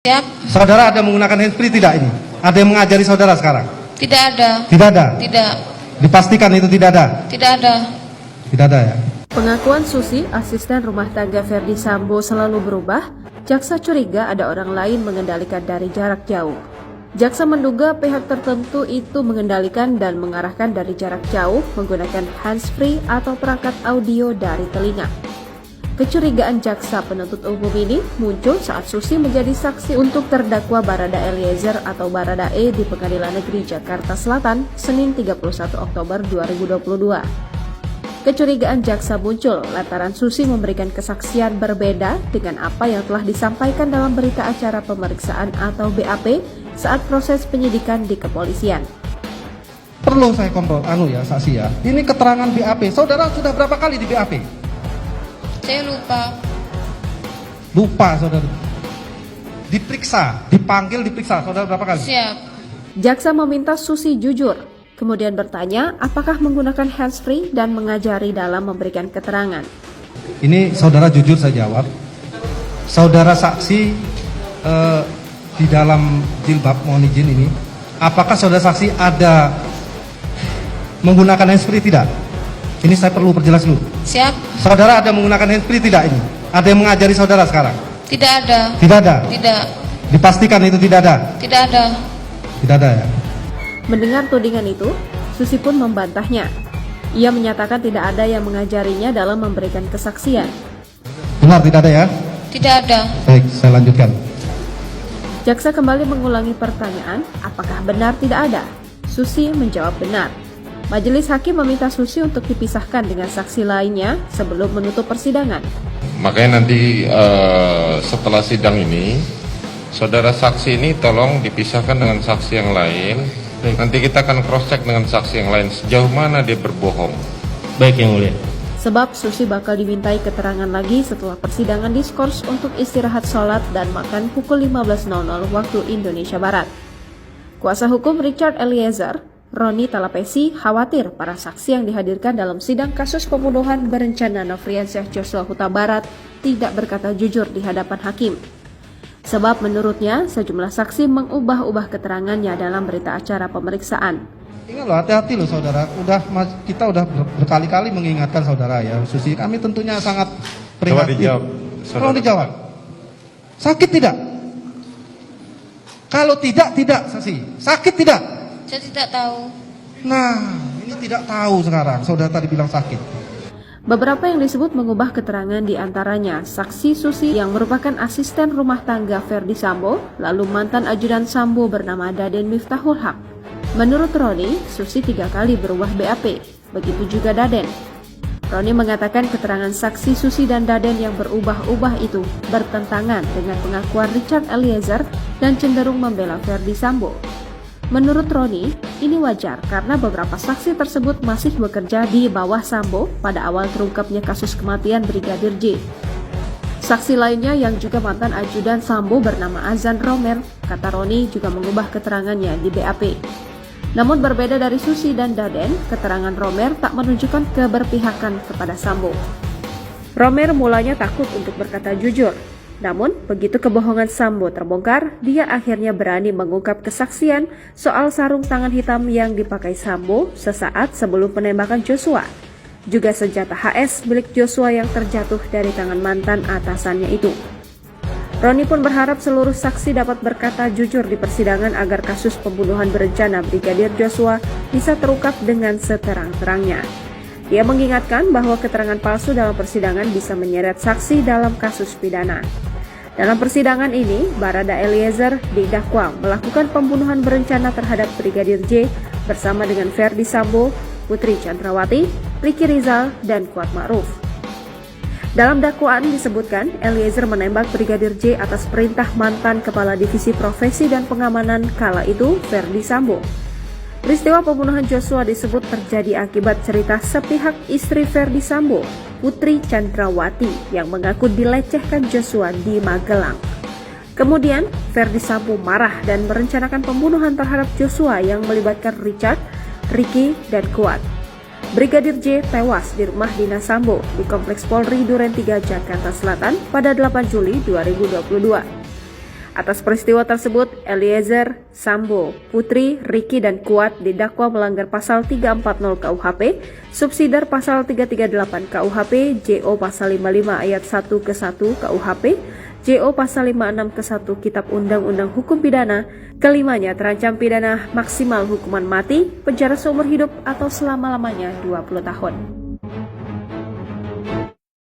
Siap. Saudara ada menggunakan handsfree tidak ini? Ada yang mengajari saudara sekarang? Tidak ada. Tidak ada? Tidak. Dipastikan itu tidak ada? Tidak ada. Tidak ada ya? Pengakuan Susi, asisten rumah tangga Verdi Sambo selalu berubah. Jaksa curiga ada orang lain mengendalikan dari jarak jauh. Jaksa menduga pihak tertentu itu mengendalikan dan mengarahkan dari jarak jauh menggunakan handsfree atau perangkat audio dari telinga. Kecurigaan jaksa penuntut umum ini muncul saat Susi menjadi saksi untuk terdakwa Barada Eliezer atau Baradae di Pengadilan Negeri Jakarta Selatan, Senin 31 Oktober 2022. Kecurigaan jaksa muncul lantaran Susi memberikan kesaksian berbeda dengan apa yang telah disampaikan dalam berita acara pemeriksaan atau BAP saat proses penyidikan di kepolisian. Perlu saya kontrol, saksi ya. Ini keterangan BAP. Saudara sudah berapa kali di BAP? Saya lupa. Lupa saudara. Dipanggil diperiksa. Saudara berapa kali? Siap. Jaksa meminta Susi jujur, kemudian bertanya apakah menggunakan handsfree dan mengajari dalam memberikan keterangan. Ini saudara jujur saya jawab. Saudara saksi di dalam jilbab, mohon izin ini. Apakah saudara saksi ada menggunakan handsfree tidak? Ini saya perlu perjelas dulu. Siap. Saudara ada menggunakan handsfree tidak ini? Ada yang mengajari saudara sekarang? Tidak ada. Tidak ada? Tidak. Dipastikan itu tidak ada? Tidak ada. Tidak ada ya? Mendengar tudingan itu, Susi pun membantahnya. Ia menyatakan tidak ada yang mengajarinya dalam memberikan kesaksian. Benar tidak ada ya? Tidak ada. Baik, saya lanjutkan. Jaksa kembali mengulangi pertanyaan, apakah benar tidak ada? Susi menjawab benar. Majelis Hakim meminta Susi untuk dipisahkan dengan saksi lainnya sebelum menutup persidangan. Makanya nanti setelah sidang ini, saudara saksi ini tolong dipisahkan dengan saksi yang lain. Nanti kita akan cross check dengan saksi yang lain sejauh mana dia berbohong. Baik Yang Mulia. Sebab Susi bakal dimintai keterangan lagi setelah persidangan diskors untuk istirahat sholat dan makan pukul 15.00 waktu Indonesia Barat. Kuasa hukum Richard Eliezer, Roni Talapesi, khawatir para saksi yang dihadirkan dalam sidang kasus pembunuhan berencana Nofriansyah Joshua Huta Barat tidak berkata jujur di hadapan hakim. Sebab menurutnya sejumlah saksi mengubah-ubah keterangannya dalam berita acara pemeriksaan. Ingat loh, hati-hati loh saudara. Kita udah berkali-kali mengingatkan saudara ya. Susi, kami tentunya sangat prihatin. Tolong dijawab. Sakit tidak? Kalau tidak, saksi. Sakit tidak? Saya tidak tahu. Nah, ini tidak tahu sekarang. Saudara tadi bilang sakit. Beberapa yang disebut mengubah keterangan diantaranya saksi Susi yang merupakan asisten rumah tangga Verdi Sambo, lalu mantan ajudan Sambo bernama Daden Miftahul Haq. Menurut Roni, Susi 3 kali berubah BAP, begitu juga Daden. Roni mengatakan keterangan saksi Susi dan Daden yang berubah-ubah itu bertentangan dengan pengakuan Richard Eliezer dan cenderung membela Verdi Sambo. Menurut Roni, ini wajar karena beberapa saksi tersebut masih bekerja di bawah Sambo pada awal terungkapnya kasus kematian Brigadir J. Saksi lainnya yang juga mantan ajudan Sambo bernama Azan Romer, kata Roni juga mengubah keterangannya di BAP. Namun berbeda dari Susi dan Daden, keterangan Romer tak menunjukkan keberpihakan kepada Sambo. Romer mulanya takut untuk berkata jujur. Namun, begitu kebohongan Sambo terbongkar, dia akhirnya berani mengungkap kesaksian soal sarung tangan hitam yang dipakai Sambo sesaat sebelum penembakan Joshua. Juga senjata HS milik Joshua yang terjatuh dari tangan mantan atasannya itu. Roni pun berharap seluruh saksi dapat berkata jujur di persidangan agar kasus pembunuhan berencana Brigadir Joshua bisa terungkap dengan seterang-terangnya. Dia mengingatkan bahwa keterangan palsu dalam persidangan bisa menyeret saksi dalam kasus pidana. Dalam persidangan ini, Barada Eliezer didakwa melakukan pembunuhan berencana terhadap Brigadir J bersama dengan Verdi Sambo, Putri Chandrawati, Ricky Rizal, dan Kuat Ma'ruf. Dalam dakwaan disebutkan, Eliezer menembak Brigadir J atas perintah mantan Kepala Divisi Profesi dan Pengamanan kala itu, Verdi Sambo. Peristiwa pembunuhan Joshua disebut terjadi akibat cerita sepihak istri Verdi Sambo, Putri Chandrawati, yang mengaku dilecehkan Joshua di Magelang. Kemudian, Verdi Sambo marah dan merencanakan pembunuhan terhadap Joshua yang melibatkan Richard, Ricky, dan Kuat. Brigadir J tewas di rumah dinas Sambo di Kompleks Polri Duren 3 Jakarta Selatan pada 8 Juli 2022. Atas peristiwa tersebut, Eliezer, Sambo, Putri, Riki, dan Kuat didakwa melanggar pasal 340 KUHP, subsidiar pasal 338 KUHP, JO pasal 55 ayat 1 ke 1 KUHP, JO pasal 56 ke 1 Kitab Undang-Undang Hukum Pidana. Kelimanya terancam pidana maksimal hukuman mati, penjara seumur hidup atau selama-lamanya 20 tahun.